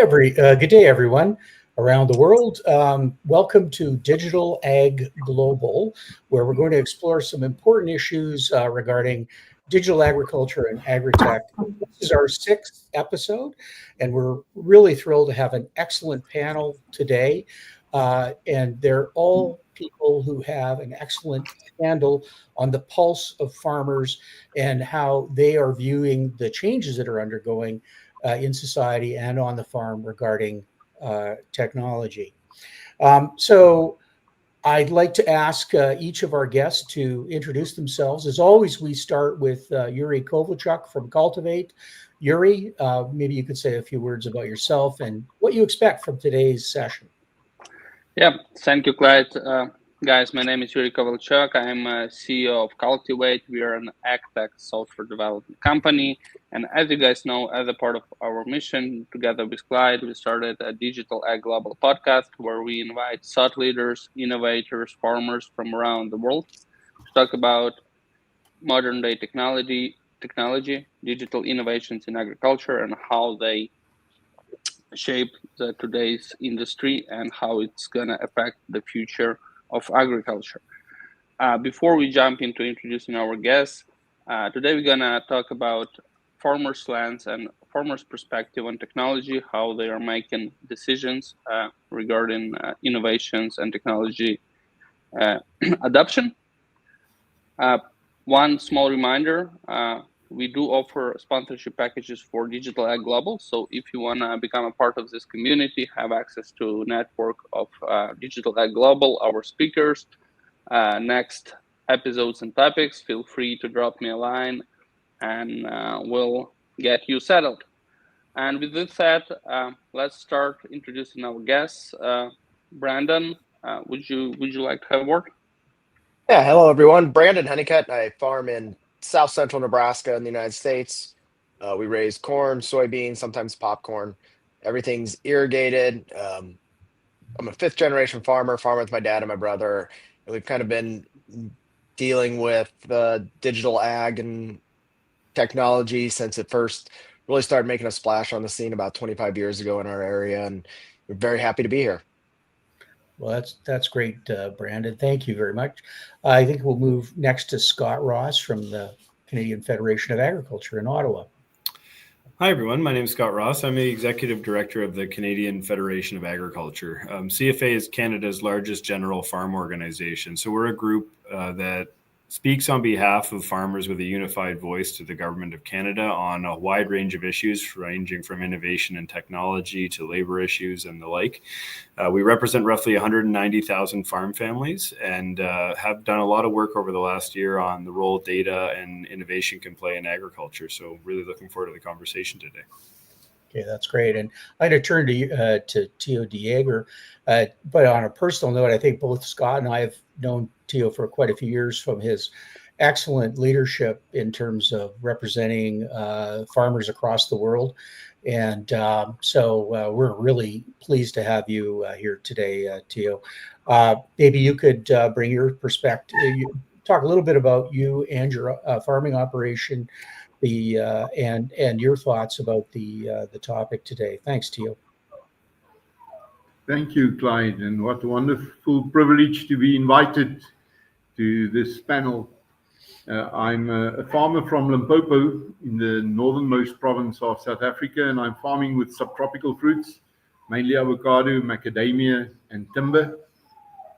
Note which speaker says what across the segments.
Speaker 1: Good day, everyone around the world. Welcome to Digital Ag Global, where we're going to explore some important issues regarding digital agriculture and agri-tech. This is our sixth episode, and we're really thrilled to have an excellent panel today. And they're all people who have an excellent handle on the pulse of farmers and how they are viewing the changes that are undergoing in society and on the farm regarding technology. So I'd like to ask each of our guests to introduce themselves. As always, we start with Yurii Kovalchuk from Cultivate. Yurii, maybe you could say a few words about yourself and what you expect from today's session.
Speaker 2: Yeah, thank you, Clyde. Guys, my name is Yurii Kovalchuk. I'm CEO of Cultivate. We are an AgTech software development company. And as you guys know, as a part of our mission, together with Clyde, we started a Digital Ag Global podcast where we invite thought leaders, innovators, farmers from around the world to talk about modern day technology, digital innovations in agriculture, and how they shape today's industry and how it's going to affect the future of agriculture. Before we jump into introducing our guests, today we're going to talk about farmers' lens and farmers' perspective on technology, how they are making decisions regarding innovations and technology adoption. One small reminder, we do offer sponsorship packages for Digital Ag Global. So if you want to become a part of this community, have access to network of Digital Ag Global, our speakers, next episodes and topics, feel free to drop me a line and we'll get you settled. And with this said, let's start introducing our guests. Brandon, would you like to have a word?
Speaker 3: Yeah, hello everyone. Brandon Hunnicutt. I farm in South Central Nebraska in the United States. We raise corn, soybeans, sometimes popcorn. Everything's irrigated. I'm a fifth generation farmer with my dad and my brother. And we've kind of been dealing with digital ag and technology since it first really started making a splash on the scene about 25 years ago in our area. And we're very happy to be here.
Speaker 1: Well, that's great, Brandon. Thank you very much. I think we'll move next to Scott Ross from the Canadian Federation of Agriculture in Ottawa.
Speaker 4: Hi, everyone. My name is Scott Ross. I'm the Executive Director of the Canadian Federation of Agriculture. CFA is Canada's largest general farm organization. So we're a group that speaks on behalf of farmers with a unified voice to the Government of Canada on a wide range of issues, ranging from innovation and technology to labor issues and the like. We represent roughly 190,000 farm families and have done a lot of work over the last year on the role data and innovation can play in agriculture. So really looking forward to the conversation today.
Speaker 1: Okay, that's great. And I'm going to turn to Theo De Jager. But on a personal note, I think both Scott and I have known Theo for quite a few years from his excellent leadership in terms of representing farmers across the world. And so we're really pleased to have you here today, Theo. Maybe you could bring your perspective, talk a little bit about you and your farming operation, and your thoughts about the topic today. Thanks, Theo.
Speaker 5: Thank you, Clyde, and what a wonderful privilege to be invited to this panel. I'm a farmer from Limpopo in the northernmost province of South Africa, and I'm farming with subtropical fruits, mainly avocado, macadamia, and timber.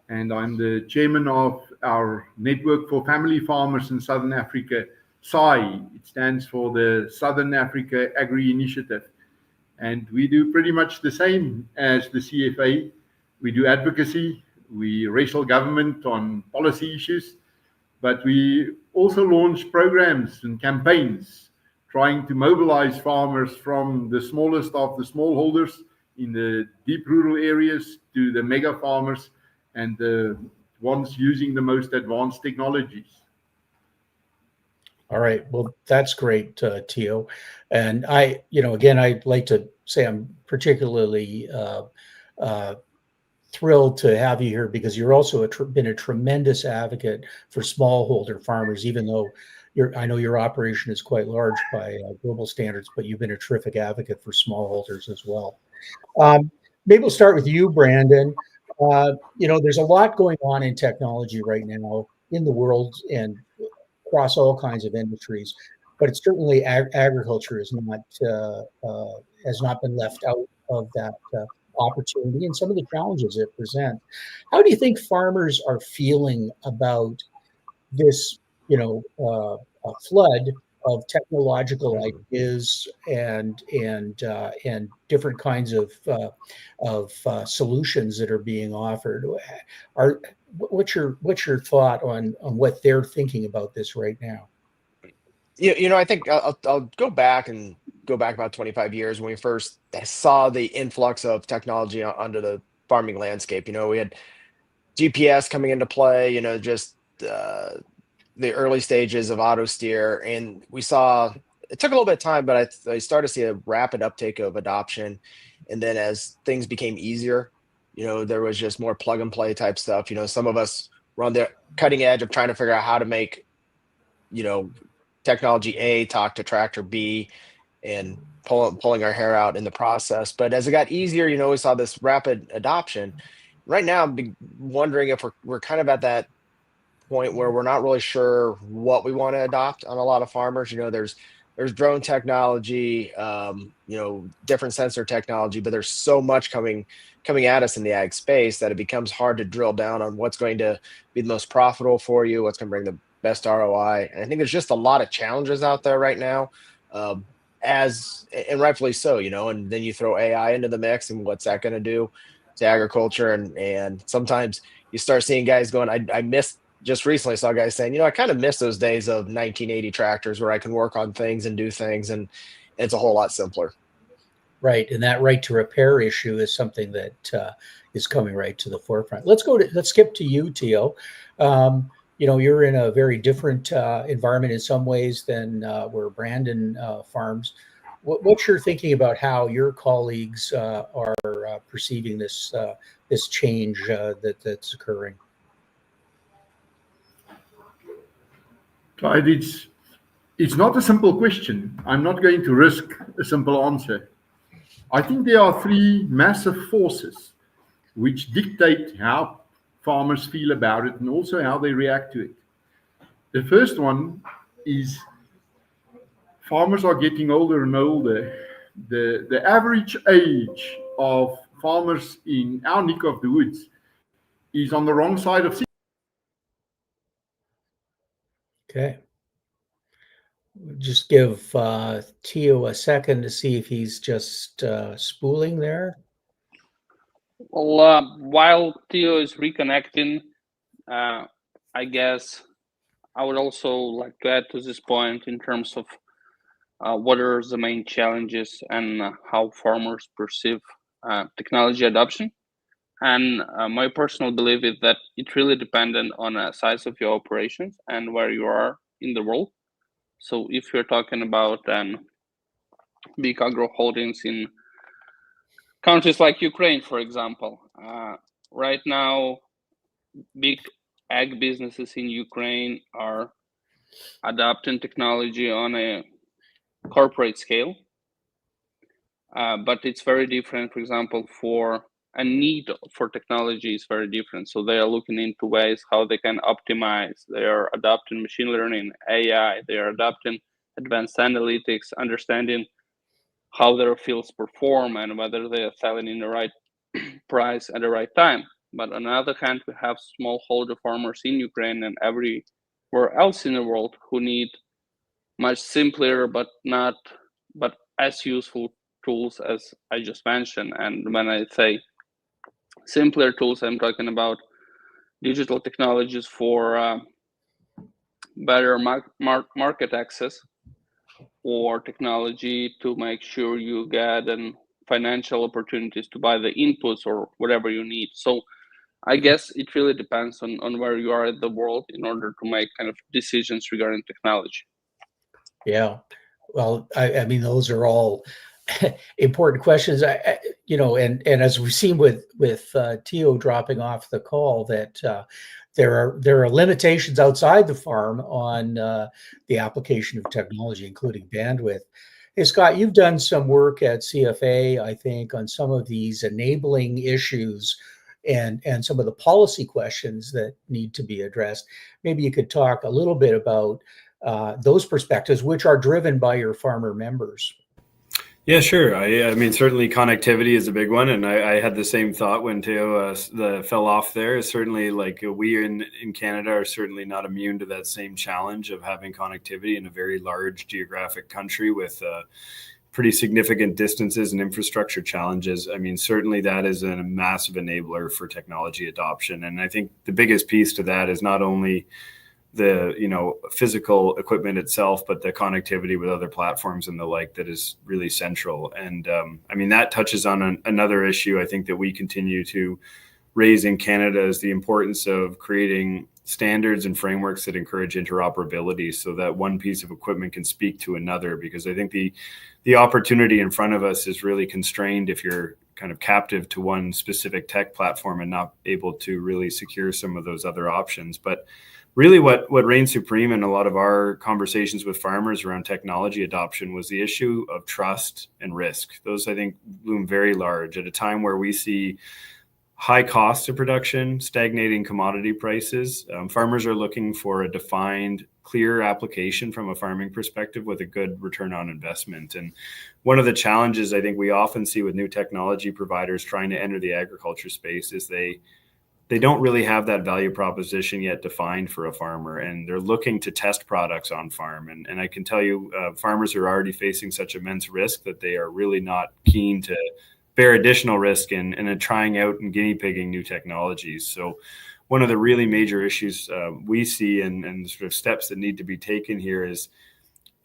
Speaker 5: And I'm the chairman of our Network for Family Farmers in Southern Africa, SAAI. It stands for the Southern Africa Agri Initiative. And we do pretty much the same as the CFA. We do advocacy, we wrestle government on policy issues, but we also launch programs and campaigns trying to mobilize farmers from the smallest of the smallholders in the deep rural areas to the mega farmers and the ones using the most advanced technologies.
Speaker 1: All right. Well, that's great, Theo. And again, I'd like to say I'm particularly thrilled to have you here because you're also been a tremendous advocate for smallholder farmers, even though I know your operation is quite large by global standards, but you've been a terrific advocate for smallholders as well. Maybe we'll start with you, Brandon. There's a lot going on in technology right now in the world and across all kinds of industries, but it's certainly agriculture has not been left out of that opportunity and some of the challenges it presents. How do you think farmers are feeling about this, flood of technological ideas and different kinds of solutions that are being offered? What's your thought on what they're thinking about this right now?
Speaker 3: I think I'll go back about 25 years when we first saw the influx of technology onto the farming landscape. We had GPS coming into play, just the early stages of auto steer. And we saw, it took a little bit of time, but I started to see a rapid uptake of adoption. And then as things became easier, there was just more plug and play type stuff. Some of us were on the cutting edge of trying to figure out how to make, technology A talk to tractor B and pulling our hair out in the process. But as it got easier, we saw this rapid adoption. Right now, I'm wondering if we're kind of at that point where we're not really sure what we want to adopt on a lot of farmers. There's drone technology, different sensor technology, but there's so much coming at us in the ag space that it becomes hard to drill down on what's going to be the most profitable for you, what's going to bring the best ROI. And I think there's just a lot of challenges out there right now, and rightfully so, and then you throw AI into the mix, and what's that going to do to agriculture? And sometimes you start seeing guys going, I missed, just recently saw guys saying, I kind of miss those days of 1980 tractors where I can work on things and do things, and it's a whole lot simpler.
Speaker 1: Right, and that right to repair issue is something that is coming right to the forefront. Let's skip to you, Theo. You're in a very different environment in some ways than where Brandon farms. What's your thinking about how your colleagues are perceiving this change that's occurring?
Speaker 5: Clyde, it's not a simple question. I'm not going to risk a simple answer. I think there are three massive forces which dictate how farmers feel about it and also how they react to it. The first one is farmers are getting older and older. The average age of farmers in our neck of the woods is on the wrong side of 60.
Speaker 1: Okay. Just give Theo a second to see if he's just spooling there.
Speaker 2: Well, while Theo is reconnecting, I guess I would also like to add to this point in terms of what are the main challenges and how farmers perceive technology adoption. And my personal belief is that it really dependent on the size of your operations and where you are in the world. So if you're talking about big agro holdings in countries like Ukraine, for example, right now, big ag businesses in Ukraine are adopting technology on a corporate scale, but it's very different. For example, for a need for technology is very different. So they are looking into ways how they can optimize. They are adopting machine learning, AI. They are adopting advanced analytics, understanding how their fields perform and whether they are selling in the right price at the right time. But on the other hand, we have smallholder farmers in Ukraine and everywhere else in the world who need much simpler but as useful tools as I just mentioned. And when I say simpler tools, I'm talking about digital technologies for better market access, or technology to make sure you get financial opportunities to buy the inputs or whatever you need. So I guess it really depends on where you are in the world in order to make kind of decisions regarding technology.
Speaker 1: Yeah, well, I mean, those are all important questions. And as we've seen with Theo dropping off the call, that there are limitations outside the farm on the application of technology, including bandwidth. Hey, Scott, you've done some work at CFA, I think, on some of these enabling issues and some of the policy questions that need to be addressed. Maybe you could talk a little bit about those perspectives, which are driven by your farmer members.
Speaker 4: Yeah, sure. I mean, certainly connectivity is a big one, and I had the same thought when Theo fell off there. Certainly, like we in Canada are certainly not immune to that same challenge of having connectivity in a very large geographic country with pretty significant distances and infrastructure challenges. I mean, certainly that is a massive enabler for technology adoption, and I think the biggest piece to that is not only the physical equipment itself, but the connectivity with other platforms and the like that is really central. And I mean, that touches on another issue I think that we continue to raise in Canada is the importance of creating standards and frameworks that encourage interoperability so that one piece of equipment can speak to another, because I think the opportunity in front of us is really constrained if you're kind of captive to one specific tech platform and not able to really secure some of those other options. But really what reigned supreme in a lot of our conversations with farmers around technology adoption was the issue of trust and risk. Those, I think, loom very large at a time where we see high cost of production, stagnating commodity prices. Farmers are looking for a defined, clear application from a farming perspective with a good return on investment. And one of the challenges I think we often see with new technology providers trying to enter the agriculture space is they don't really have that value proposition yet defined for a farmer, and they're looking to test products on farm. And I can tell you, farmers are already facing such immense risk that they are really not keen to bear additional risk in trying out and guinea pigging new technologies. So one of the really major issues we see and sort of steps that need to be taken here is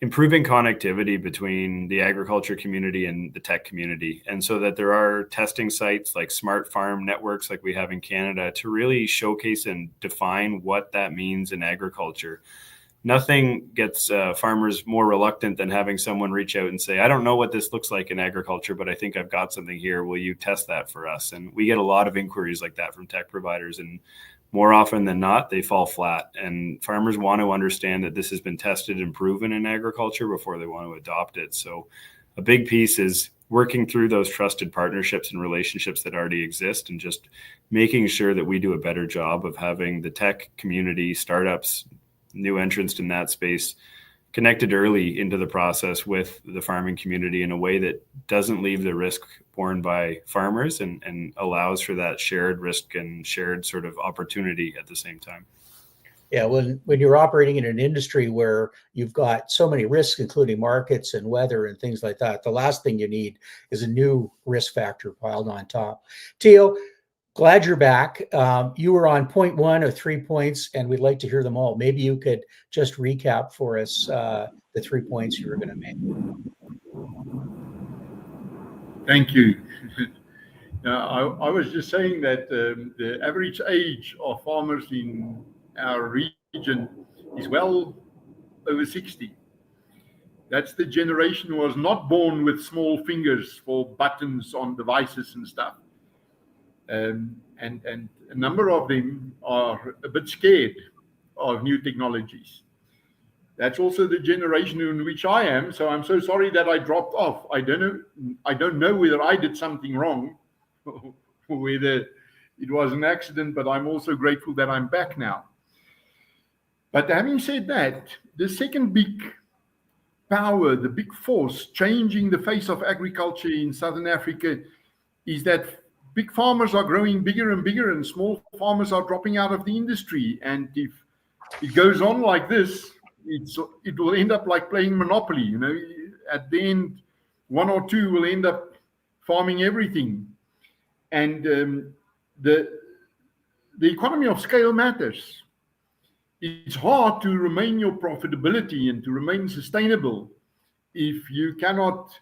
Speaker 4: improving connectivity between the agriculture community and the tech community. And so that there are testing sites like smart farm networks like we have in Canada to really showcase and define what that means in agriculture. Nothing gets farmers more reluctant than having someone reach out and say, I don't know what this looks like in agriculture, but I think I've got something here. Will you test that for us? And we get a lot of inquiries like that from tech providers, and more often than not, they fall flat. And farmers want to understand that this has been tested and proven in agriculture before they want to adopt it. So a big piece is working through those trusted partnerships and relationships that already exist, and just making sure that we do a better job of having the tech community, startups, new entrants in that space connected early into the process with the farming community in a way that doesn't leave the risk borne by farmers and allows for that shared risk and shared sort of opportunity at the same time.
Speaker 1: Yeah, when you're operating in an industry where you've got so many risks, including markets and weather and things like that, the last thing you need is a new risk factor piled on top. Theo, glad you're back. You were on point 1 of 3 points, and we'd like to hear them all. Maybe you could just recap for us the 3 points you were going to make.
Speaker 5: Thank you. I was just saying that the average age of farmers in our region is well over 60. That's the generation who was not born with small fingers for buttons on devices and stuff. And a number of them are a bit scared of new technologies. That's also the generation in which I am. So I'm so sorry that I dropped off. I don't know whether I did something wrong or whether it was an accident, but I'm also grateful that I'm back now. But having said that, the second big power, the big force changing the face of agriculture in Southern Africa is that big farmers are growing bigger and bigger, and small farmers are dropping out of the industry. And if it goes on like this, it will end up like playing Monopoly. You know, at the end, one or two will end up farming everything. And the economy of scale matters. It's hard to remain your profitability and to remain sustainable if you cannot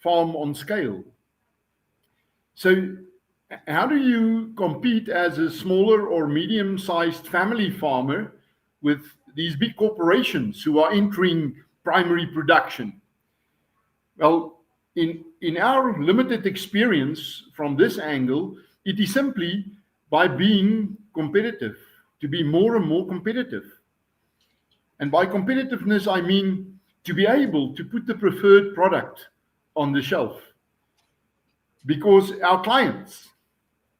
Speaker 5: farm on scale. So how do you compete as a smaller or medium-sized family farmer with these big corporations who are entering primary production? Well, in our limited experience from this angle, it is simply by being competitive, to be more and more competitive. And by competitiveness, I mean to be able to put the preferred product on the shelf. Because our clients,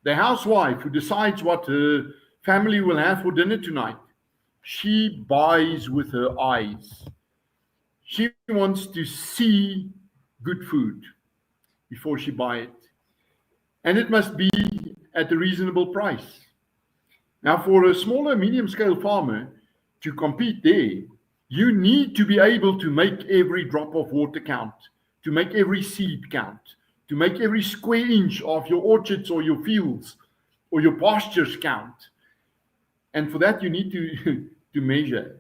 Speaker 5: the housewife who decides what her family will have for dinner tonight, she buys with her eyes. She wants to see good food before she buys it. And it must be at a reasonable price. Now, for a smaller, medium-scale farmer to compete there, you need to be able to make every drop of water count, to make every seed count, to make every square inch of your orchards or your fields or your pastures count. And for that, you need to measure.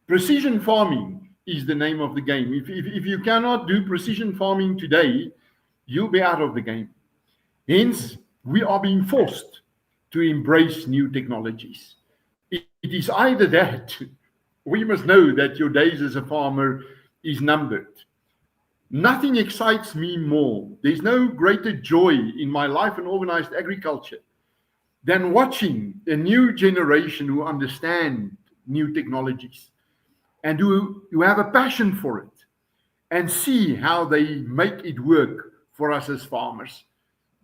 Speaker 5: Precision farming is the name of the game. If you cannot do precision farming today, you'll be out of the game. Hence, we are being forced to embrace new technologies. It is either that, we must know that your days as a farmer is numbered. Nothing excites me more. There's no greater joy in my life in organized agriculture than watching a new generation who understand new technologies and who have a passion for it and see how they make it work for us as farmers.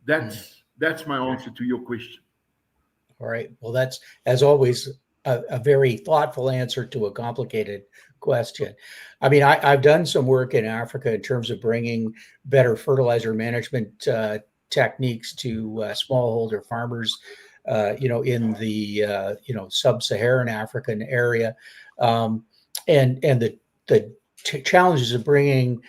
Speaker 5: That's my answer to your question.
Speaker 1: All right. Well, that's, as always, a very thoughtful answer to a complicated question. I mean, I've done some work in Africa in terms of bringing better fertilizer management techniques to smallholder farmers, in the sub-Saharan African area, and the challenges of bringing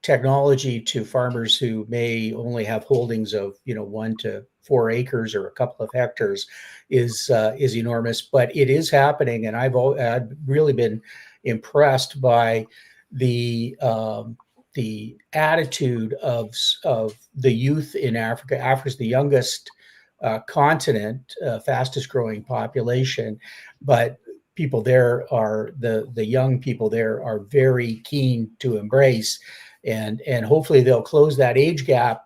Speaker 1: technology to farmers who may only have holdings of 1 to 4 acres or a couple of hectares is enormous. But it is happening, and I've really been impressed by the attitude of the youth in Africa. Africa's the youngest continent, fastest growing population, but people there are the young people there are very keen to embrace, and hopefully they'll close that age gap,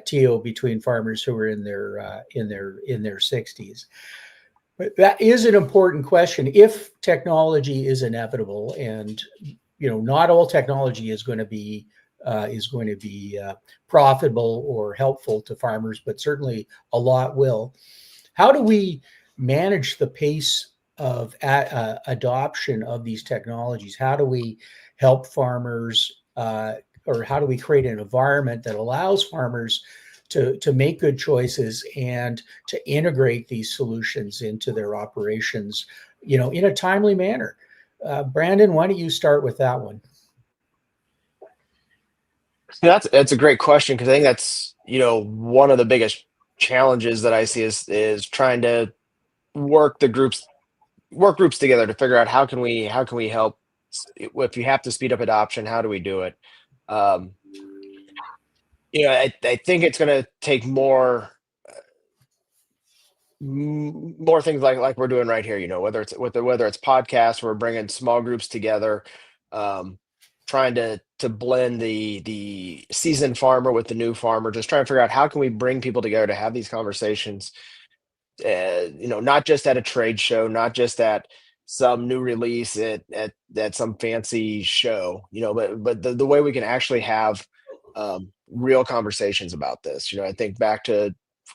Speaker 1: Theo, between farmers who are in their 60s. But that is an important question. If technology is inevitable, and not all technology is going to be profitable or helpful to farmers, but certainly a lot will. How do we manage the pace of adoption of these technologies? How do we help farmers, or how do we create an environment that allows farmers to make good choices and to integrate these solutions into their operations, in a timely manner? Brandon, why don't you start with that one?
Speaker 3: That's a great question, because I think that's one of the biggest challenges that I see is trying to work groups together to figure out how can we help. If you have to speed up adoption, how do we do it? I think it's going to take more things like we're doing right here. Whether it's podcasts, we're bringing small groups together, trying to blend the seasoned farmer with the new farmer, just trying to figure out how can we bring people together to have these conversations. Not just at a trade show, not just at some new release at some fancy show, but the way we can actually have real conversations about this. I think back to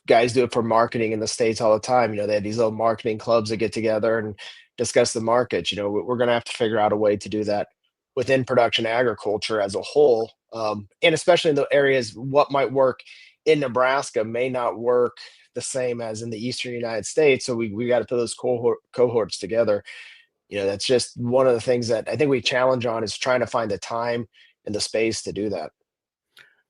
Speaker 3: guys do it for marketing in the States all the time. They have these little marketing clubs that get together and discuss the markets. We're going to have to figure out a way to do that within production agriculture as a whole, and especially in the areas, what might work in Nebraska may not work the same as in the Eastern United States. So we got to put those cohorts together. That's just one of the things that I think we challenge on, is trying to find the time and the space to do that.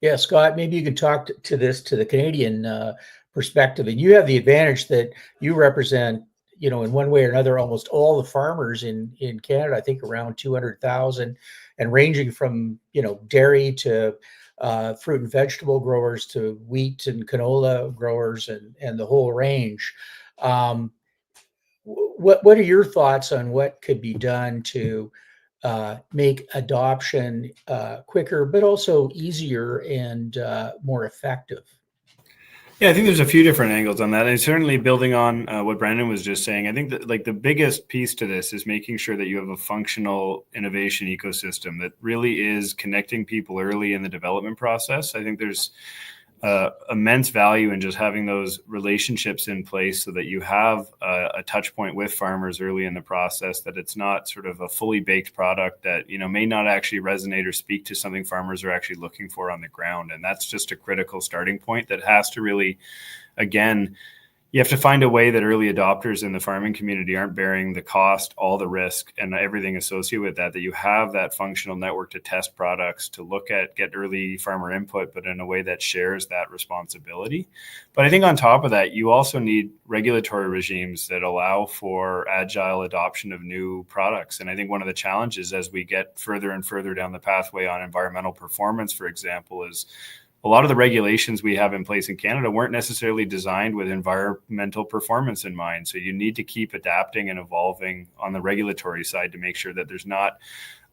Speaker 1: Yeah, Scott, maybe you could talk to the Canadian perspective, and you have the advantage that you represent, in one way or another, almost all the farmers in Canada. I think around 200,000, and ranging from dairy to fruit and vegetable growers to wheat and canola growers and the whole range. What are your thoughts on what could be done to make adoption quicker, but also easier and more effective?
Speaker 4: Yeah, I think there's a few different angles on that. And certainly building on what Brandon was just saying, I think that like the biggest piece to this is making sure that you have a functional innovation ecosystem that really is connecting people early in the development process. I think there's immense value in just having those relationships in place so that you have a touch point with farmers early in the process, that it's not sort of a fully baked product that, you know, may not actually resonate or speak to something farmers are actually looking for on the ground. And that's just a critical starting point that has to really, again, you have to find a way that early adopters in the farming community aren't bearing the cost, all the risk, and everything associated with that, that you have that functional network to test products, to look at, get early farmer input, but in a way that shares that responsibility. But I think on top of that, you also need regulatory regimes that allow for agile adoption of new products. And I think one of the challenges as we get further and further down the pathway on environmental performance, for example, is a lot of the regulations we have in place in Canada weren't necessarily designed with environmental performance in mind. So you need to keep adapting and evolving on the regulatory side to make sure that there's not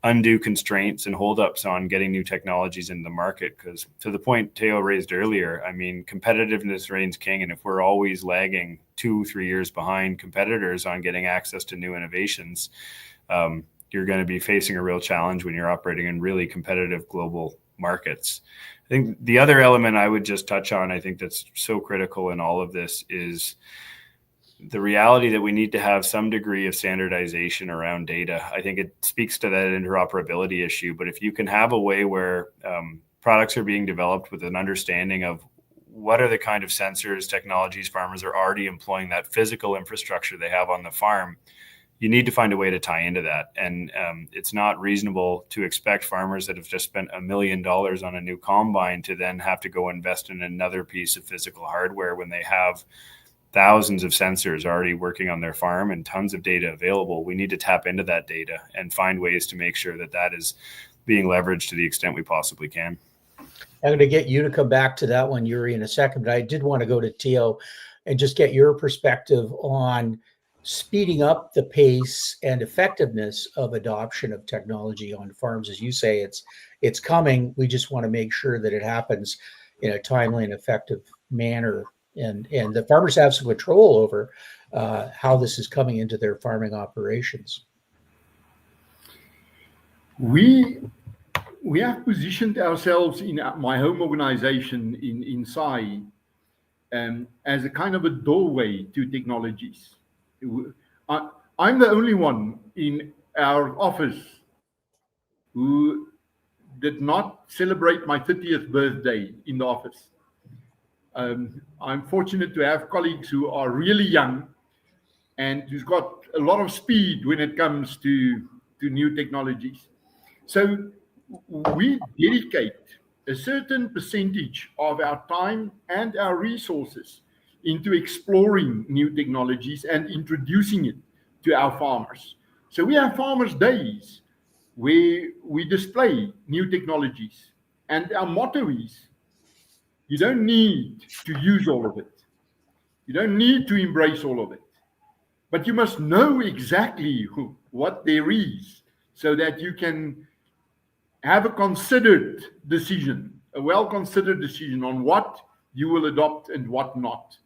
Speaker 4: undue constraints and holdups on getting new technologies into the market. Because to the point Theo raised earlier, I mean, competitiveness reigns king. And if we're always lagging 2-3 years behind competitors on getting access to new innovations, you're going to be facing a real challenge when you're operating in really competitive global markets. I think the other element I would just touch on, I think that's so critical in all of this, is the reality that we need to have some degree of standardization around data. I think it speaks to that interoperability issue, but if you can have a way where products are being developed with an understanding of what are the kind of sensors, technologies farmers are already employing, that physical infrastructure they have on the farm, you need to find a way to tie into that. And it's not reasonable to expect farmers that have just spent $1 million on a new combine to then have to go invest in another piece of physical hardware when they have thousands of sensors already working on their farm and tons of data available. We need to tap into that data and find ways to make sure that that is being leveraged to the extent we possibly can.
Speaker 1: I'm going to get you to come back to that one, Yurii, in a second, but I did want to go to Theo and just get your perspective on speeding up the pace and effectiveness of adoption of technology on farms. As you say, it's coming. We just want to make sure that it happens in a timely and effective manner, and the farmers have some control over how this is coming into their farming operations.
Speaker 5: We have positioned ourselves in my home organization in SAAI as a kind of a doorway to technologies. I'm the only one in our office who did not celebrate my 30th birthday in the office. I'm fortunate to have colleagues who are really young and who's got a lot of speed when it comes to new technologies. So we dedicate a certain percentage of our time and our resources into exploring new technologies and introducing it to our farmers. So we have farmers' days where we display new technologies. And our motto is, you don't need to use all of it. You don't need to embrace all of it. But you must know exactly what there is so that you can have a considered decision, a well-considered decision on what you will adopt and what not.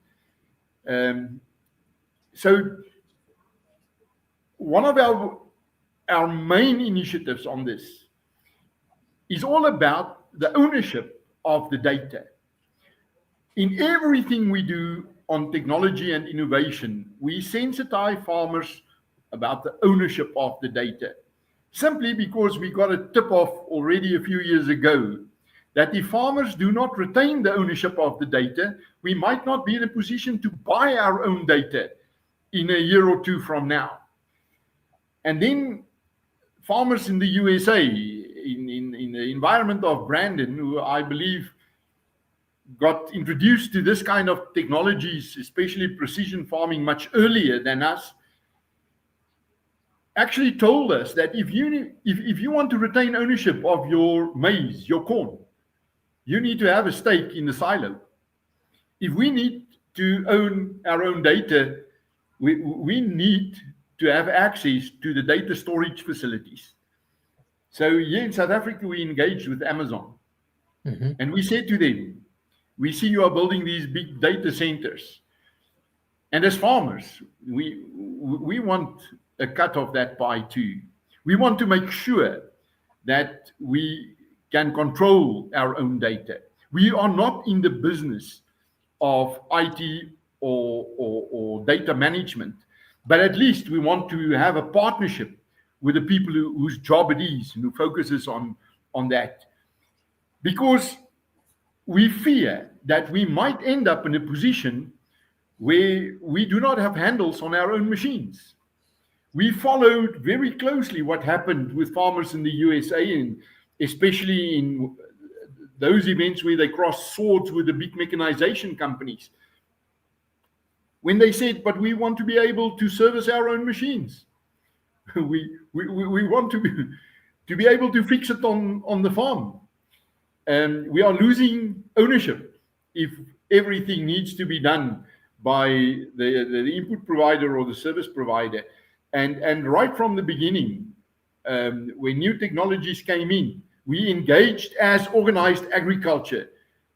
Speaker 5: So one of our main initiatives on this is all about the ownership of the data. In everything we do on technology and innovation, we sensitize farmers about the ownership of the data, simply because we got a tip-off already a few years ago that if farmers do not retain the ownership of the data, we might not be in a position to buy our own data in a year or two from now. And then farmers in the USA, in the environment of Brandon, who I believe got introduced to this kind of technologies, especially precision farming, much earlier than us, actually told us that if you want to retain ownership of your maize, your corn, you need to have a stake in the silo. If we need to own our own data, we need to have access to the data storage facilities. So here in South Africa, we engaged with Amazon. Mm-hmm. And we said to them, We see you are building these big data centers. And as farmers, we want a cut of that pie too. We want to make sure that we can control our own data. We are not in the business of IT or data management, but at least we want to have a partnership with the people whose job it is and who focuses on that. Because we fear that we might end up in a position where we do not have handles on our own machines. We followed very closely what happened with farmers in the USA, and especially in those events where they crossed swords with the big mechanization companies. When they said, but we want to be able to service our own machines. We want to be able to fix it on the farm. And we are losing ownership if everything needs to be done by the input provider or the service provider. And right from the beginning, when new technologies came in, we engaged as organized agriculture.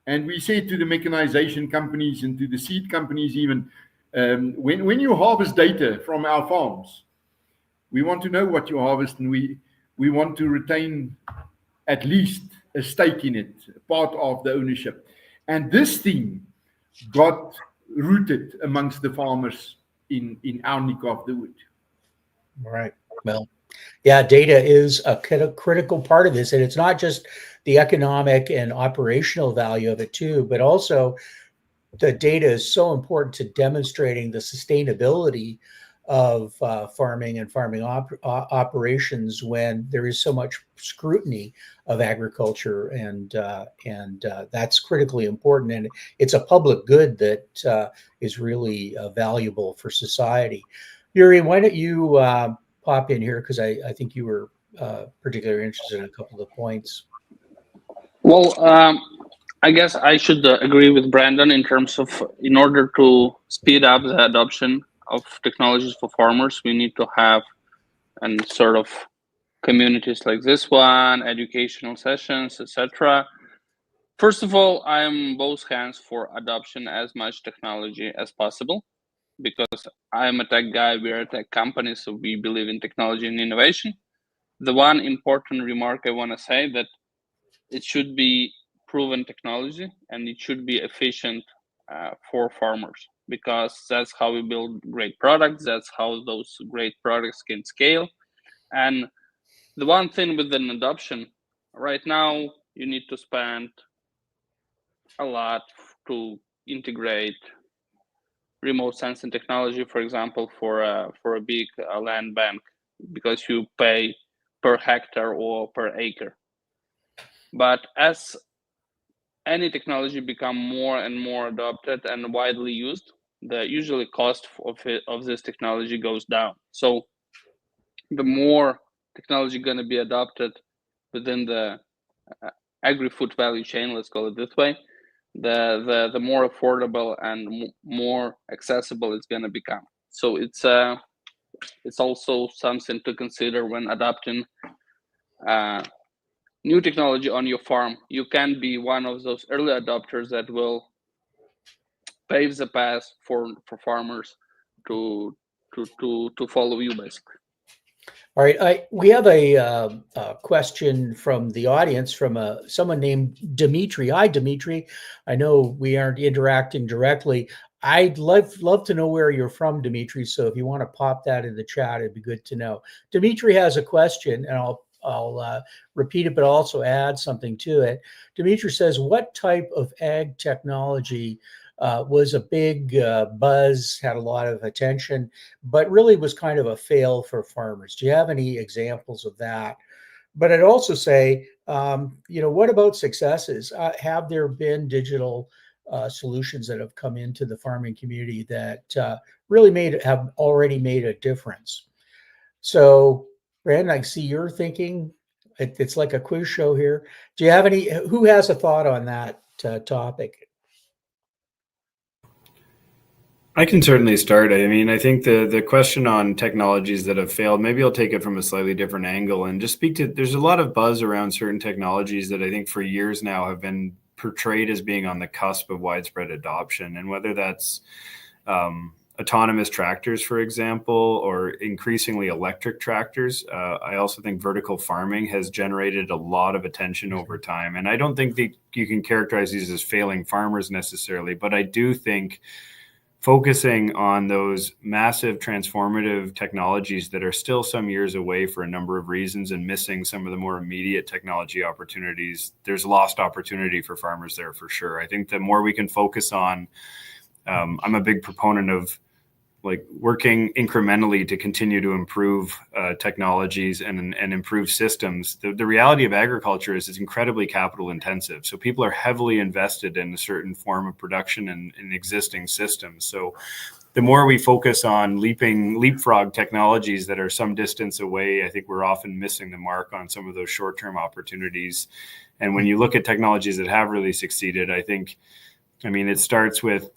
Speaker 5: And we said to the mechanization companies and to the seed companies even, when you harvest data from our farms, we want to know what you harvest, and we want to retain at least a stake in it, part of the ownership. And this thing got rooted amongst the farmers in our neck of the wood.
Speaker 1: Right. Well, yeah, data is a critical part of this. And it's not just the economic and operational value of it too, but also the data is so important to demonstrating the sustainability of farming and farming operations when there is so much scrutiny of agriculture, and that's critically important, and it's a public good that is really valuable for society. Yurii, why don't you pop in here, because I think you were particularly interested in a couple of points.
Speaker 2: Well, I guess I should agree with Brandon in terms of, in order to speed up the adoption of technologies for farmers, we need to have and sort of communities like this one, educational sessions, etc. First of all, I'm both hands for adoption as much technology as possible, because I'm a tech guy, we're a tech company, so we believe in technology and innovation. The one important remark I want to say that it should be proven technology and it should be efficient for farmers, because that's how we build great products. That's how those great products can scale. And the one thing with an adoption, right now, you need to spend a lot to integrate remote sensing technology, for example, for a big land bank, because you pay per hectare or per acre. But as any technology become more and more adopted and widely used, the usually cost of this technology goes down. So the more technology going to be adopted within the agri-food value chain, let's call it this way, the more affordable and more accessible it's going to become. So it's also something to consider when adopting new technology on your farm. You can be one of those early adopters that will pave the path for farmers to follow you, basically.
Speaker 1: All right, we have a question from the audience from someone named Dimitri. Hi, Dimitri. I know we aren't interacting directly. I'd love to know where you're from, Dimitri. So if you want to pop that in the chat, it'd be good to know. Dimitri has a question, and I'll repeat it, but also add something to it. Dimitri says, what type of ag technology was a big buzz, had a lot of attention, but really was kind of a fail for farmers? Do you have any examples of that? But I'd also say, what about successes? Have there been digital solutions that have come into the farming community that really have already made a difference? So, Brandon, I see you're thinking. It's like a quiz show here. Do you have any? Who has a thought on that topic?
Speaker 4: I can certainly start. I mean, I think the question on technologies that have failed, maybe I'll take it from a slightly different angle and just speak to, there's a lot of buzz around certain technologies that I think for years now have been portrayed as being on the cusp of widespread adoption. And whether that's autonomous tractors, for example, or increasingly electric tractors, I also think vertical farming has generated a lot of attention over time. And I don't think that you can characterize these as failing farmers necessarily, but I do think focusing on those massive transformative technologies that are still some years away for a number of reasons and missing some of the more immediate technology opportunities, there's lost opportunity for farmers there for sure. I think the more we can focus on, I'm a big proponent of like working incrementally to continue to improve technologies and improve systems. The reality of agriculture is it's incredibly capital intensive. So people are heavily invested in a certain form of production and in existing systems. So the more we focus on leapfrog technologies that are some distance away, I think we're often missing the mark on some of those short-term opportunities. And when you look at technologies that have really succeeded, I mean, it starts with,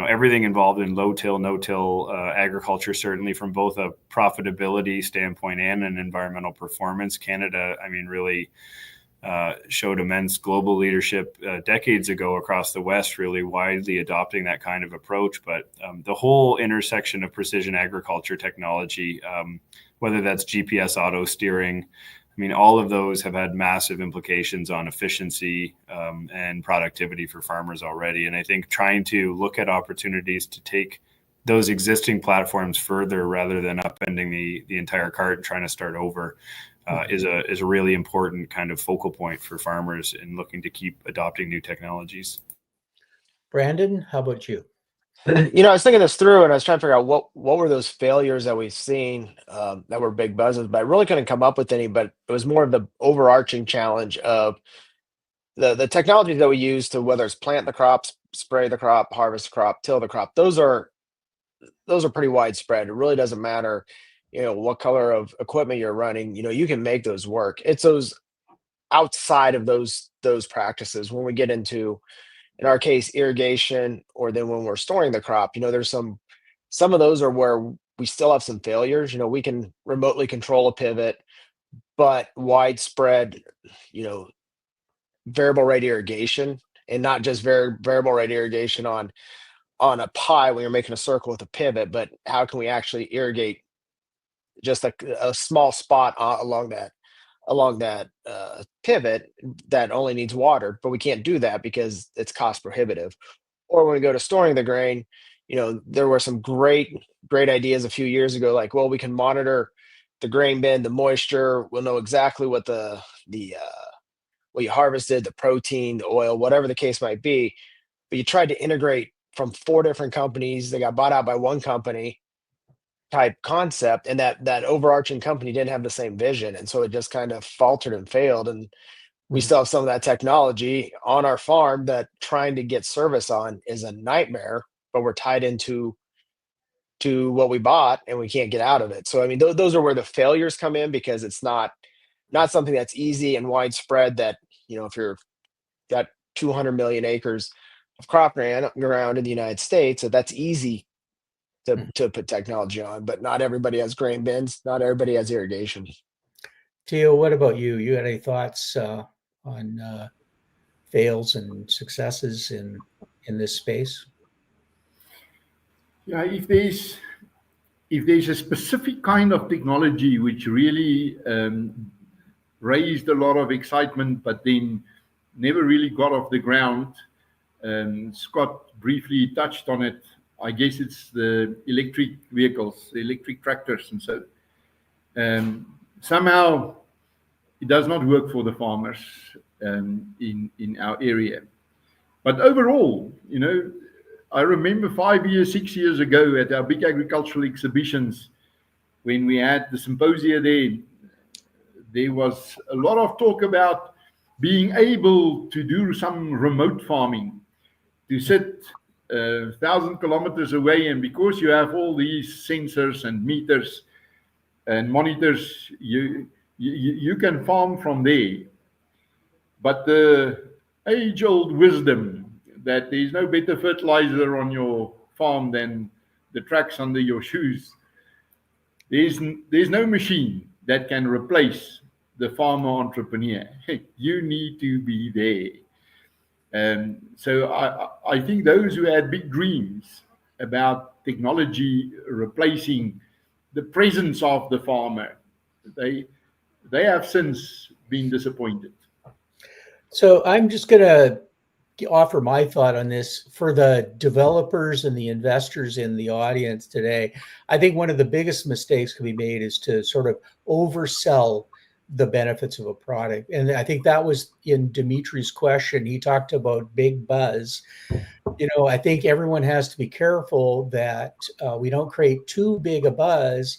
Speaker 4: everything involved in low-till, no-till agriculture, certainly from both a profitability standpoint and an environmental performance. Canada, really showed immense global leadership decades ago across the West, really widely adopting that kind of approach. But the whole intersection of precision agriculture technology, whether that's GPS auto steering, all of those have had massive implications on efficiency and productivity for farmers already. And I think trying to look at opportunities to take those existing platforms further rather than upending the entire cart and trying to start over is a really important kind of focal point for farmers in looking to keep adopting new technologies.
Speaker 1: Brandon, how about you?
Speaker 3: I was thinking this through and I was trying to figure out what were those failures that we've seen that were big buzzes, but I really couldn't come up with any. But it was more of the overarching challenge of the technologies that we use to, whether it's plant the crops, spray the crop, harvest the crop, till the crop. Those are pretty widespread. It really doesn't matter, what color of equipment you're running. You can make those work. It's those outside of those practices when we get into, in our case, irrigation, or then when we're storing the crop, there's some of those are where we still have some failures. We can remotely control a pivot, but widespread, variable rate irrigation, and not just variable rate irrigation on a pie when you're making a circle with a pivot, but how can we actually irrigate just a small spot along that pivot that only needs water, but we can't do that because it's cost prohibitive. Or when we go to storing the grain, there were some great ideas a few years ago, like, well, we can monitor the grain bin, the moisture, we'll know exactly what what you harvested, the protein, the oil, whatever the case might be. But you tried to integrate from 4 different companies that got bought out by one company type concept, and that overarching company didn't have the same vision, and so it just kind of faltered and failed. And we still have some of that technology on our farm that trying to get service on is a nightmare, but we're tied into what we bought and we can't get out of it. So those are where the failures come in, because it's not something that's easy and widespread that, if you're got 200 million acres of crop ground in the United States, that's easy to put technology on, but not everybody has grain bins, not everybody has irrigation.
Speaker 1: Theo, what about you? You had any thoughts on fails and successes in this space?
Speaker 5: Yeah, if there's a specific kind of technology which really raised a lot of excitement, but then never really got off the ground, Scott briefly touched on it. I guess it's the electric vehicles, the electric tractors, and so somehow it does not work for the farmers in our area. But overall, I remember 6 years ago at our big agricultural exhibitions, when we had the symposia there was a lot of talk about being able to do some remote farming, to sit 1,000 kilometers away, and because you have all these sensors and meters and monitors, you can farm from there. But the age-old wisdom that there's no better fertilizer on your farm than the tracks under your shoes, there's no machine that can replace the farmer entrepreneur. You need to be there. So I think those who had big dreams about technology replacing the presence of the farmer, they have since been disappointed.
Speaker 1: So I'm just going to offer my thought on this for the developers and the investors in the audience today. I think one of the biggest mistakes can be made is to sort of oversell the benefits of a product. And I think that was in Dimitri's question. He talked about big buzz. I think everyone has to be careful that we don't create too big a buzz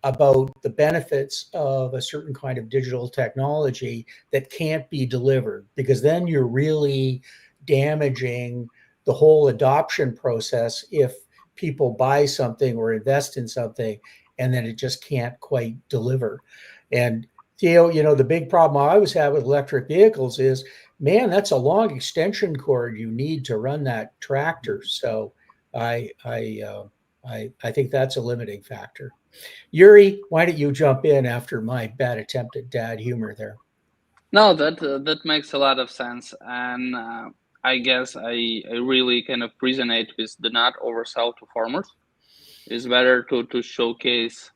Speaker 1: about the benefits of a certain kind of digital technology that can't be delivered, because then you're really damaging the whole adoption process if people buy something or invest in something and then it just can't quite deliver. And Theo, the big problem I always have with electric vehicles is, man, that's a long extension cord you need to run that tractor. So I think that's a limiting factor. Yurii, why don't you jump in after my bad attempt at dad humor there?
Speaker 2: No, that makes a lot of sense, and I guess I really kind of resonate with the not oversell to farmers. It's better to showcase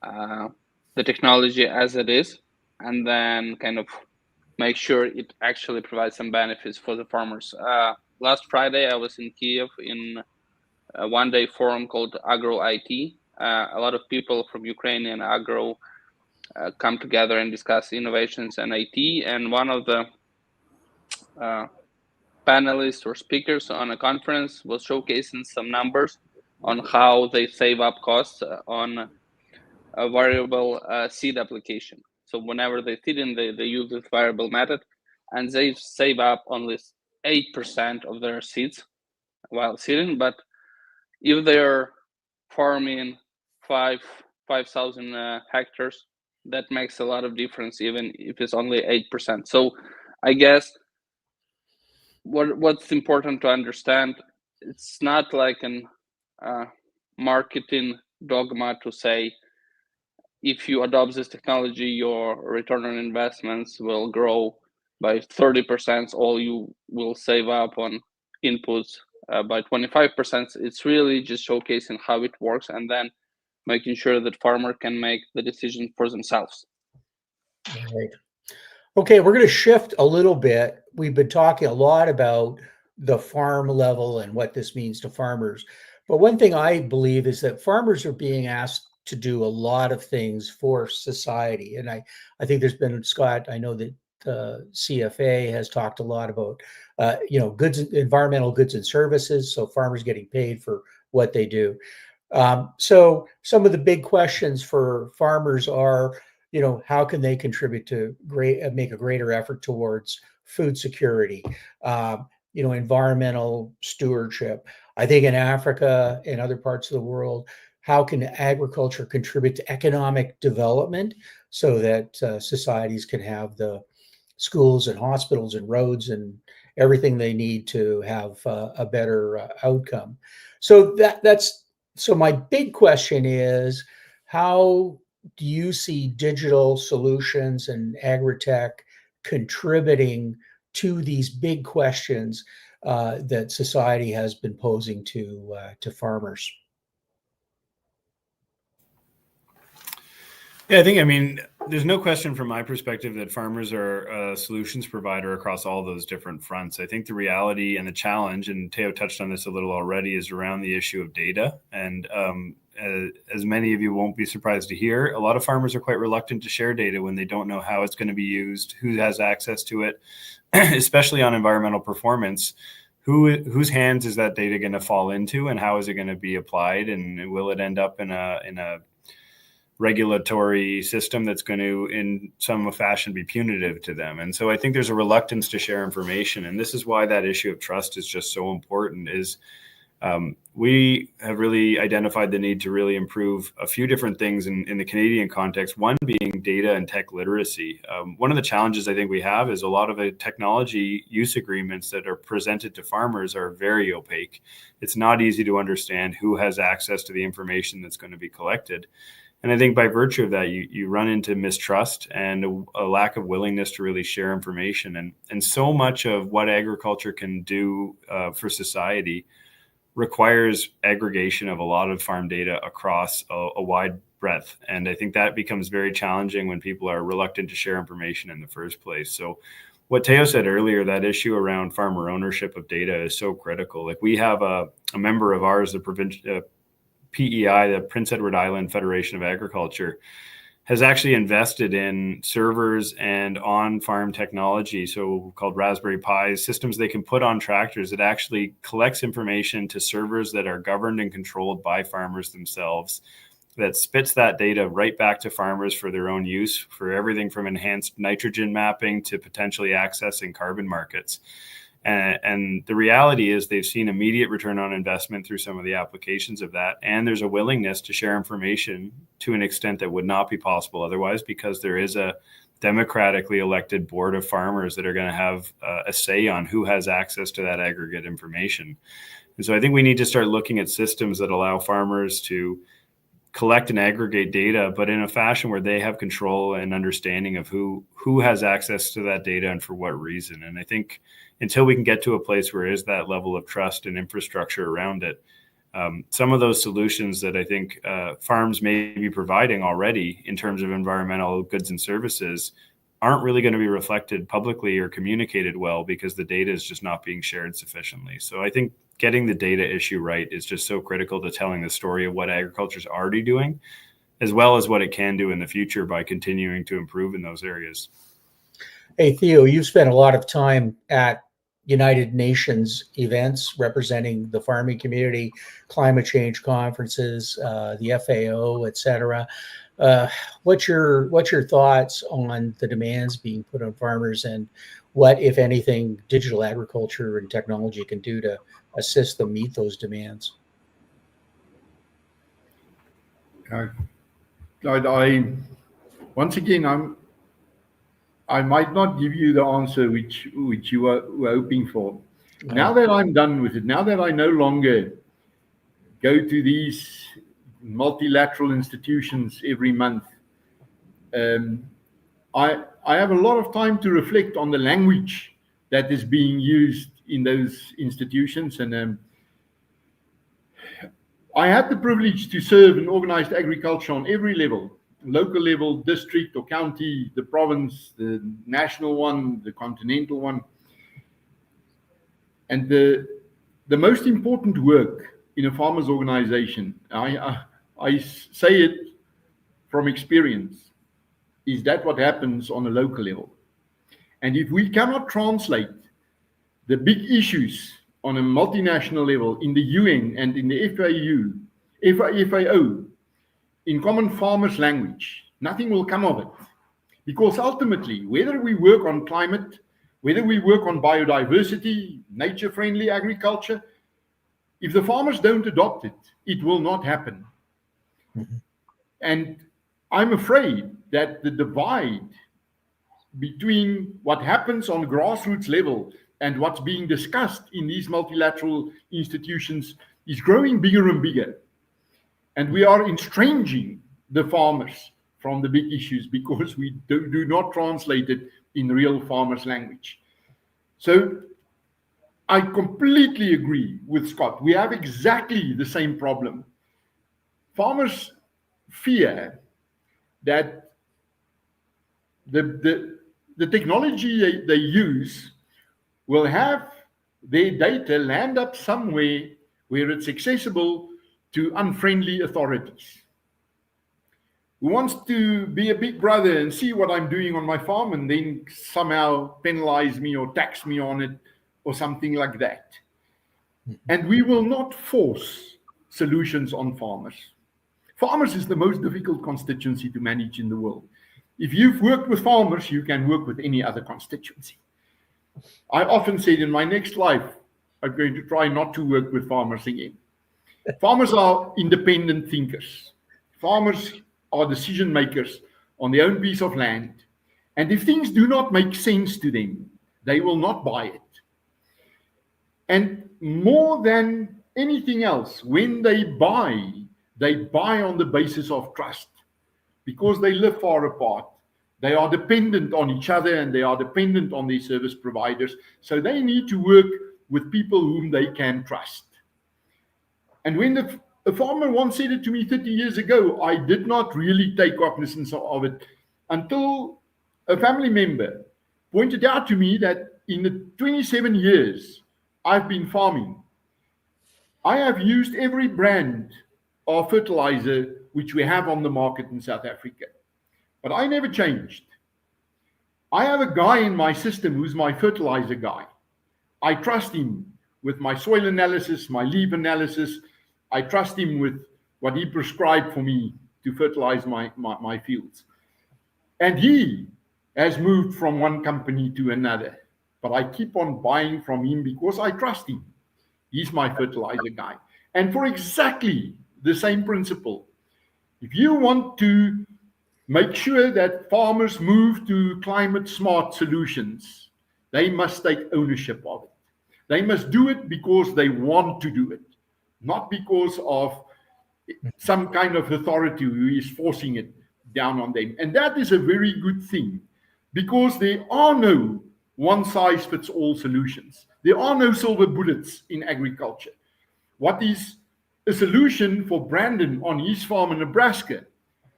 Speaker 2: the technology as it is, and then kind of make sure it actually provides some benefits for the farmers. Last Friday, I was in Kiev in a one-day forum called Agro IT. A lot of people from Ukrainian agro come together and discuss innovations and IT. And one of the panelists or speakers on a conference was showcasing some numbers on how they save up costs on a variable seed application. So whenever they feed in, they use this variable method, and they save up only 8% of their seeds while seeding. But if they're farming 5,000 hectares, that makes a lot of difference, even if it's only 8%. So I guess what's important to understand, it's not like an marketing dogma to say, if you adopt this technology, your return on investments will grow by 30%, or you will save up on inputs by 25%. It's really just showcasing how it works and then making sure that farmer can make the decision for themselves.
Speaker 1: All right. Okay, we're going to shift a little bit. We've been talking a lot about the farm level and what this means to farmers. But one thing I believe is that farmers are being asked to do a lot of things for society. And I think there's been, Scott, I know that CFA has talked a lot about, goods, environmental goods and services. So farmers getting paid for what they do. So some of the big questions for farmers are, how can they contribute to make a greater effort towards food security, environmental stewardship. I think in Africa and other parts of the world, how can agriculture contribute to economic development so that societies can have the schools and hospitals and roads and everything they need to have a better outcome. So so my big question is, how do you see digital solutions and AgriTech contributing to these big questions that society has been posing to farmers?
Speaker 4: Yeah, I mean, there's no question from my perspective that farmers are a solutions provider across all those different fronts. I think the reality and the challenge, and Theo touched on this a little already, is around the issue of data. And as many of you won't be surprised to hear, a lot of farmers are quite reluctant to share data when they don't know how it's going to be used, who has access to it, especially on environmental performance. Whose hands is that data going to fall into, and how is it going to be applied, and will it end up in a regulatory system that's going to, in some fashion, be punitive to them? And so I think there's a reluctance to share information. And this is why that issue of trust is just so important, is we have really identified the need to really improve a few different things in the Canadian context, one being data and tech literacy. One of the challenges I think we have is a lot of the technology use agreements that are presented to farmers are very opaque. It's not easy to understand who has access to the information that's going to be collected. And I think by virtue of that, you run into mistrust and a lack of willingness to really share information. And so much of what agriculture can do for society requires aggregation of a lot of farm data across a wide breadth. And I think that becomes very challenging when people are reluctant to share information in the first place. So what Theo said earlier, that issue around farmer ownership of data is so critical. Like we have a member of ours, the PEI, the Prince Edward Island Federation of Agriculture, has actually invested in servers and on-farm technology, so called Raspberry Pis, systems they can put on tractors that actually collects information to servers that are governed and controlled by farmers themselves, that spits that data right back to farmers for their own use, for everything from enhanced nitrogen mapping to potentially accessing carbon markets. And the reality is they've seen immediate return on investment through some of the applications of that. And there's a willingness to share information to an extent that would not be possible otherwise, because there is a democratically elected board of farmers that are going to have a say on who has access to that aggregate information. And so I think we need to start looking at systems that allow farmers to collect and aggregate data, but in a fashion where they have control and understanding of who has access to that data and for what reason. And I think until we can get to a place where there is that level of trust and infrastructure around it, some of those solutions that I think farms may be providing already in terms of environmental goods and services aren't really going to be reflected publicly or communicated well because the data is just not being shared sufficiently. So I think getting the data issue right is just so critical to telling the story of what agriculture is already doing, as well as what it can do in the future by continuing to improve in those areas.
Speaker 1: Hey, Theo, you've spent a lot of time at United Nations events representing the farming community, climate change conferences, the FAO, et cetera. What's your thoughts on the demands being put on farmers and what, if anything, digital agriculture and technology can do to assist them meet those demands?
Speaker 5: Once again, I might not give you the answer which you were hoping for.
Speaker 1: Oh.
Speaker 5: Now that I'm done with it, now that I no longer go to these multilateral institutions every month, I have a lot of time to reflect on the language that is being used in those institutions. And I had the privilege to serve in organized agriculture on every level, local level, district or county, the province, the national one, the continental one. And the most important work in a farmer's organization, I say it from experience, is that what happens on a local level. And if we cannot translate the big issues on a multinational level in the UN and in the FAO in common farmers' language, nothing will come of it. Because ultimately, whether we work on climate, whether we work on biodiversity, nature-friendly agriculture, if the farmers don't adopt it, it will not happen. Mm-hmm. And I'm afraid that the divide between what happens on grassroots level and what's being discussed in these multilateral institutions is growing bigger and bigger. And we are estranging the farmers from the big issues because we do not translate it in real farmers' language. So I completely agree with Scott. We have exactly the same problem. Farmers fear that the technology they use will have their data land up somewhere where it's accessible to unfriendly authorities who wants to be a big brother and see what I'm doing on my farm and then somehow penalize me or tax me on it or something like that. And we will not force solutions on farmers. Farmers is the most difficult constituency to manage in the world. If you've worked with farmers, you can work with any other constituency. I often said in my next life, I'm going to try not to work with farmers again. Farmers are independent thinkers. Farmers are decision makers on their own piece of land. And if things do not make sense to them, they will not buy it. And more than anything else, when they buy on the basis of trust. because they live far apart. They are dependent on each other and they are dependent on their service providers. So they need to work with people whom they can trust. And when a farmer once said it to me 30 years ago, I did not really take cognizance of it until a family member pointed out to me that in the 27 years I've been farming, I have used every brand of fertilizer which we have on the market in South Africa. But I never changed. I have a guy in my system who's my fertilizer guy. I trust him with my soil analysis, my leaf analysis. I trust him with what he prescribed for me to fertilize my fields. And he has moved from one company to another. But I keep on buying from him because I trust him. He's my fertilizer guy. And for exactly the same principle, if you want to make sure that farmers move to climate smart solutions, they must take ownership of it. They must do it because they want to do it, not because of some kind of authority who is forcing it down on them. And that is a very good thing, because there are no one-size-fits-all solutions. There are no silver bullets in agriculture. What is a solution for Brandon on his farm in Nebraska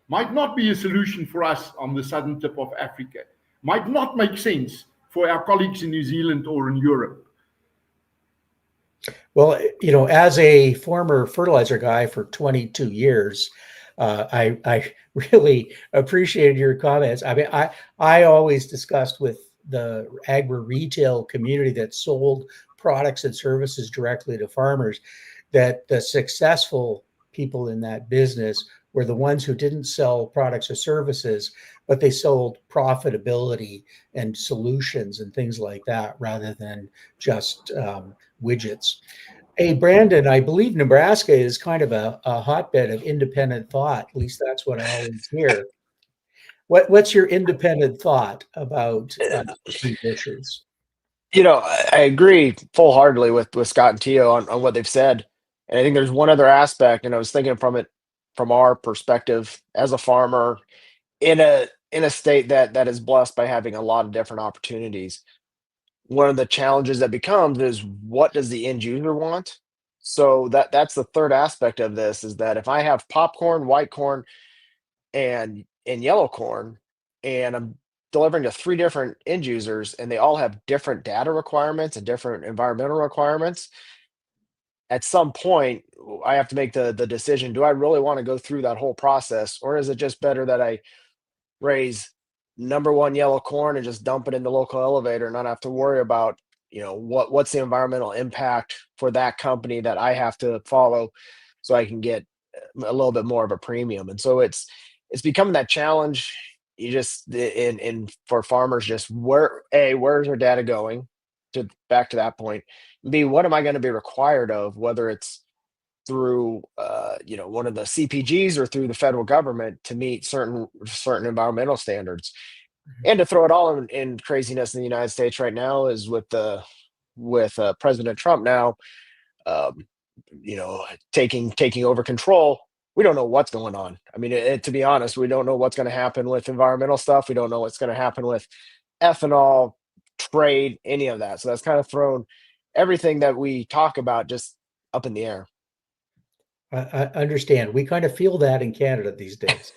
Speaker 5: might not be a solution for us on the southern tip of Africa, might not make sense for our colleagues in New Zealand or in Europe.
Speaker 1: Well, as a former fertilizer guy for 22 years, I really appreciated your comments. I mean, I always discussed with the agri-retail community that sold products and services directly to farmers that the successful people in that business were the ones who didn't sell products or services, but they sold profitability and solutions and things like that rather than just widgets. Hey, Brandon, I believe Nebraska is kind of a hotbed of independent thought. At least that's what I always hear. What's your independent thought about these issues?
Speaker 3: I agree full-heartedly with Scott and Theo on what they've said. And I think there's one other aspect, and I was thinking from our perspective as a farmer in a state that is blessed by having a lot of different opportunities. One of the challenges that becomes is, what does the end user want? So that's the third aspect of this, is that if I have popcorn, white corn, and yellow corn, and I'm delivering to 3 different end users, and they all have different data requirements and different environmental requirements, at some point I have to make the decision: do I really want to go through that whole process, or is it just better that I raise number 1 yellow corn and just dump it in the local elevator and not have to worry about what's the environmental impact for that company that I have to follow, so I can get a little bit more of a premium? And so it's becoming that challenge. You just in for farmers, just where's our data going, to back to that point. B, what am I going to be required of, whether it's through one of the CPGs or through the federal government, to meet certain environmental standards. And to throw it all in craziness in the United States right now is with President Trump now, taking over control. We don't know what's going on. I mean, to be honest, we don't know what's going to happen with environmental stuff. We don't know what's going to happen with ethanol, trade, any of that. So that's kind of thrown everything that we talk about just up in the air.
Speaker 1: I understand. We kind of feel that in Canada these days.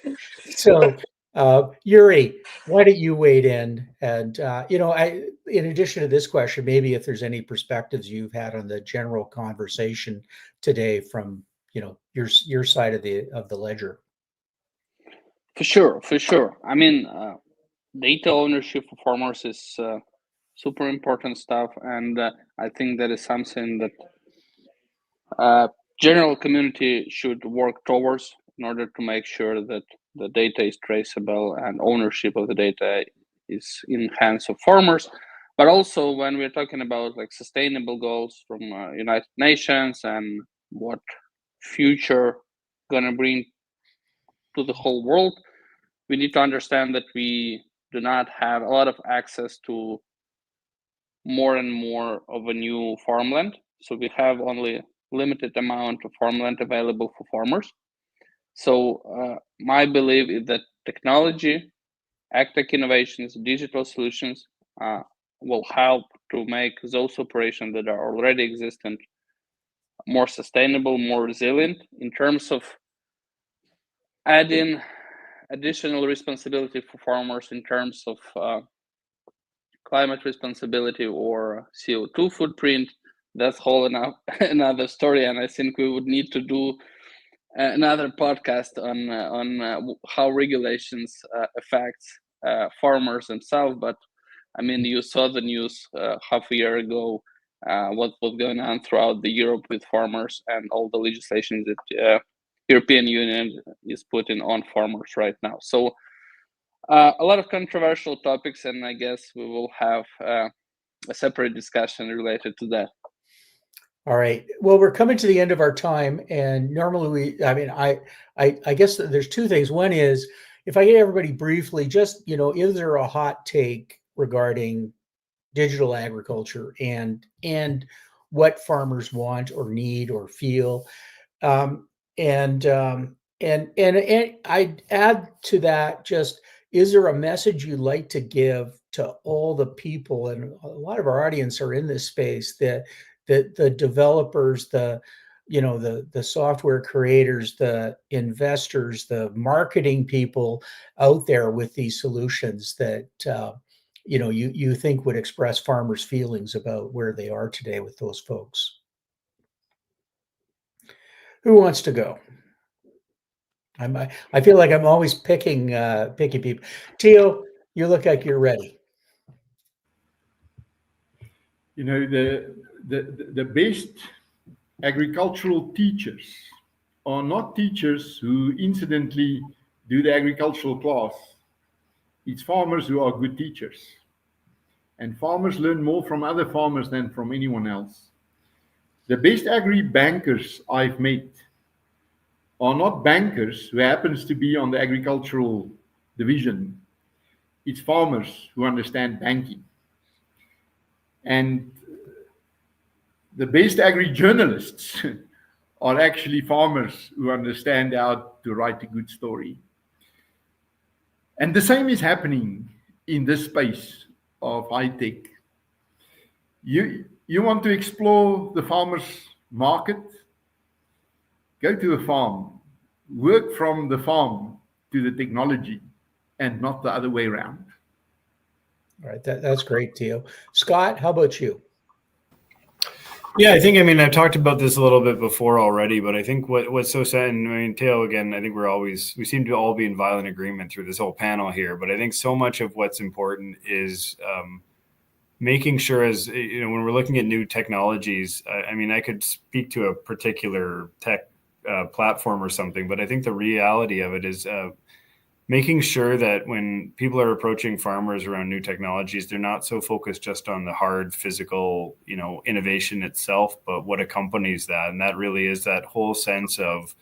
Speaker 1: So, Yurii, why don't you wade in? And, in addition to this question, maybe if there's any perspectives you've had on the general conversation today from, your side of the ledger.
Speaker 2: For sure. I mean, data ownership for farmers is super important stuff. And I think that is something that general community should work towards in order to make sure that the data is traceable and ownership of the data is in hands of farmers. But also, when we're talking about sustainable goals from United Nations and what future gonna bring to the whole world, we need to understand that we do not have a lot of access to more and more of a new farmland. So we have only limited amount of farmland available for farmers. So my belief is that technology, AgTech innovations, digital solutions will help to make those operations that are already existent more sustainable, more resilient in terms of adding additional responsibility for farmers in terms of climate responsibility or CO2 footprint. That's another story, and I think we would need to do another podcast on how regulations affect farmers themselves. But I mean, you saw the news half a year ago, what was going on throughout the Europe with farmers and all the legislation that European Union is putting on farmers right now. So a lot of controversial topics, and I guess we will have a separate discussion related to that.
Speaker 1: All right. Well, we're coming to the end of our time, and normally I guess there's two things. One is, if I get everybody briefly, just, is there a hot take regarding digital agriculture and what farmers want or need or feel? And I'd add to that, just, is there a message you'd like to give to all the people, and a lot of our audience are in this space, that the developers, the software creators, the investors, the marketing people out there with these solutions that you think would express farmers' feelings about where they are today with those folks? Who wants to go? I feel like I'm always picking people. Theo, you look like you're ready.
Speaker 5: The best agricultural teachers are not teachers who incidentally do the agricultural class. It's farmers who are good teachers. And farmers learn more from other farmers than from anyone else. The best agri bankers I've met are not bankers who happens to be on the agricultural division. It's farmers who understand banking. And the best agri-journalists are actually farmers who understand how to write a good story. And the same is happening in this space of high tech. You want to explore the farmer's market? Go to a farm, work from the farm to the technology, and not the other way around.
Speaker 1: All right, that's great, Theo. Scott, how about you?
Speaker 4: Yeah, I've talked about this a little bit before already, but I think what's so sad, and Theo, again, I think we seem to all be in violent agreement through this whole panel here, but I think so much of what's important is making sure, as when we're looking at new technologies, I could speak to a particular tech platform or something, but I think the reality of it is making sure that when people are approaching farmers around new technologies, they're not so focused just on the hard physical, innovation itself, but what accompanies that. And that really is that whole sense of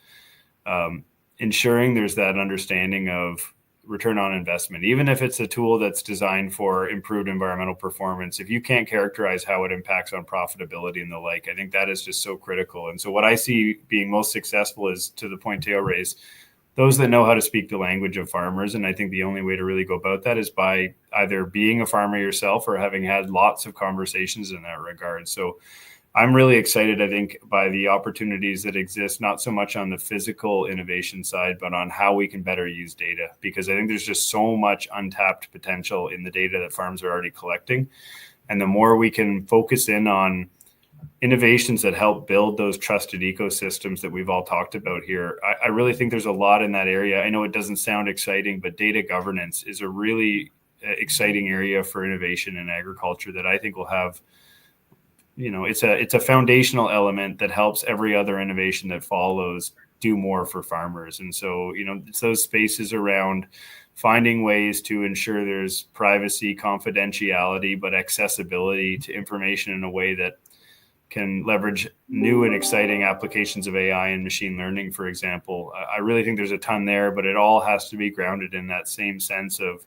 Speaker 4: ensuring there's that understanding of return on investment. Even if it's a tool that's designed for improved environmental performance, if you can't characterize how it impacts on profitability and the like, I think that is just so critical. And so what I see being most successful is, to the point Theo raised, those that know how to speak the language of farmers. And I think the only way to really go about that is by either being a farmer yourself or having had lots of conversations in that regard. So I'm really excited, I think, by the opportunities that exist, not so much on the physical innovation side, but on how we can better use data, because I think there's just so much untapped potential in the data that farms are already collecting. And the more we can focus in on innovations that help build those trusted ecosystems that we've all talked about here, I really think there's a lot in that area. I know it doesn't sound exciting, but data governance is a really exciting area for innovation in agriculture that I think will have, it's a foundational element that helps every other innovation that follows do more for farmers. And so, it's those spaces around finding ways to ensure there's privacy, confidentiality, but accessibility to information in a way that can leverage new and exciting applications of AI and machine learning, for example. I really think there's a ton there, but it all has to be grounded in that same sense of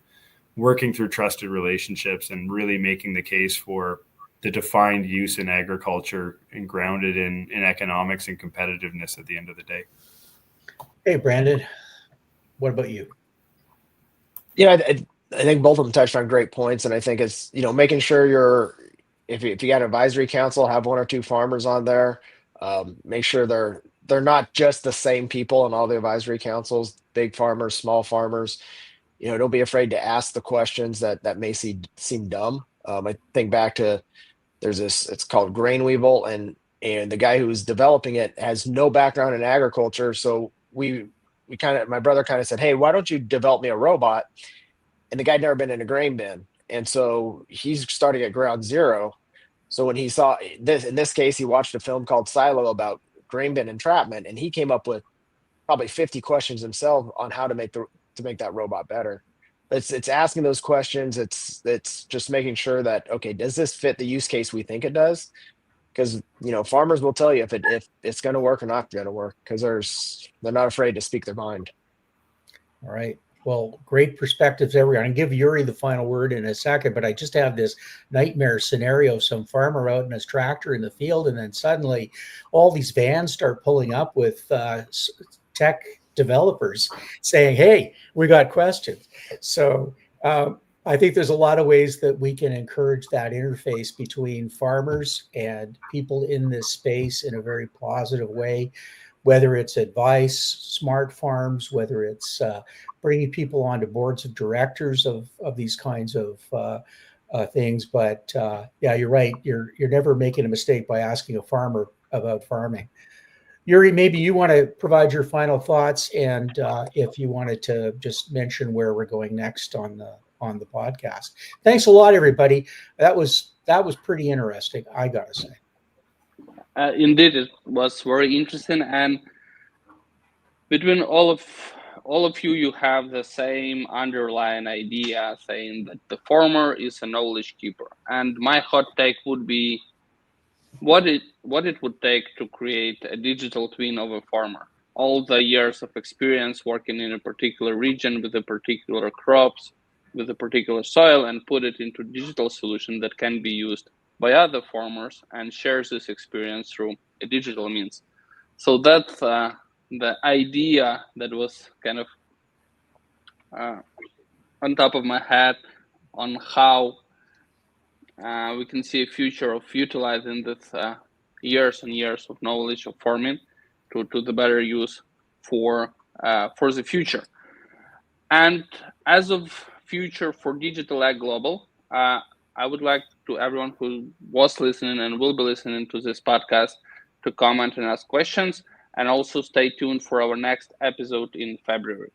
Speaker 4: working through trusted relationships and really making the case for the defined use in agriculture and grounded in economics and competitiveness at the end of the day.
Speaker 1: Hey, Brandon, what about you?
Speaker 3: Yeah, I think both of them touched on great points, and I think it's making sure if you got an advisory council, have one or two farmers on there. Make sure they're not just the same people in all the advisory councils, big farmers, small farmers. Don't be afraid to ask the questions that may seem dumb. I think back to it's called Grain Weevil, and the guy who's developing it has no background in agriculture, so my brother kind of said, "Hey, why don't you develop me a robot?" And the guy'd never been in a grain bin, and so he's starting at ground zero. So when he saw this, in this case, he watched a film called Silo about grain bin entrapment, and he came up with probably 50 questions himself on how to make that robot better. It's asking those questions. It's just making sure that, okay, does this fit the use case we think it does? Because farmers will tell you if it's going to work or not going to work, because they're not afraid to speak their mind.
Speaker 1: All right. Well, great perspectives there. We're going to give Yurii the final word in a second, but I just have this nightmare scenario: some farmer out in his tractor in the field, and then suddenly all these vans start pulling up with tech developers saying, "Hey, we got questions." So I think there's a lot of ways that we can encourage that interface between farmers and people in this space in a very positive way, whether it's advice, smart farms, whether it's bringing people onto boards of directors of these kinds of things. But yeah, you're right. You're never making a mistake by asking a farmer about farming. Yurii, maybe you want to provide your final thoughts, and if you wanted to just mention where we're going next on the podcast. Thanks a lot, everybody. That was pretty interesting, I gotta say.
Speaker 2: Indeed, it was very interesting, and between all of you, you have the same underlying idea, saying that the farmer is a knowledge keeper. And my hot take would be what it would take to create a digital twin of a farmer. All the years of experience working in a particular region with a particular crops, with a particular soil, and put it into a digital solution that can be used by other farmers and shares this experience through a digital means. So that's the idea that was kind of on top of my head on how we can see a future of utilizing this years and years of knowledge of farming to the better use for the future. And as of future for Digital Ag Global, I would like to everyone who was listening and will be listening to this podcast to comment and ask questions, and also stay tuned for our next episode in February.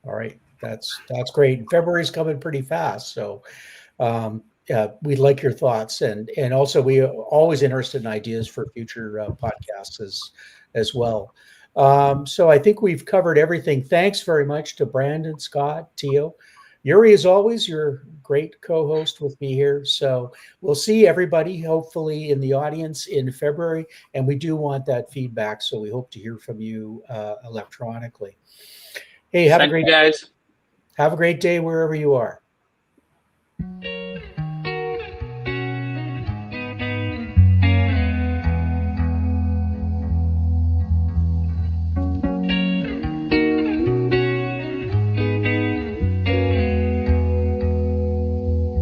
Speaker 1: All right, that's great. February's coming pretty fast, so we'd like your thoughts, and also we are always interested in ideas for future podcasts as well. So I think we've covered everything. Thanks very much to Brandon, Scott, Theo. Yurii, as always, you're a great co-host with me here. So we'll see everybody, hopefully, in the audience in February. And we do want that feedback, so we hope to hear from you electronically. Hey, have a great day.
Speaker 2: Guys.
Speaker 1: Have a great day wherever you are.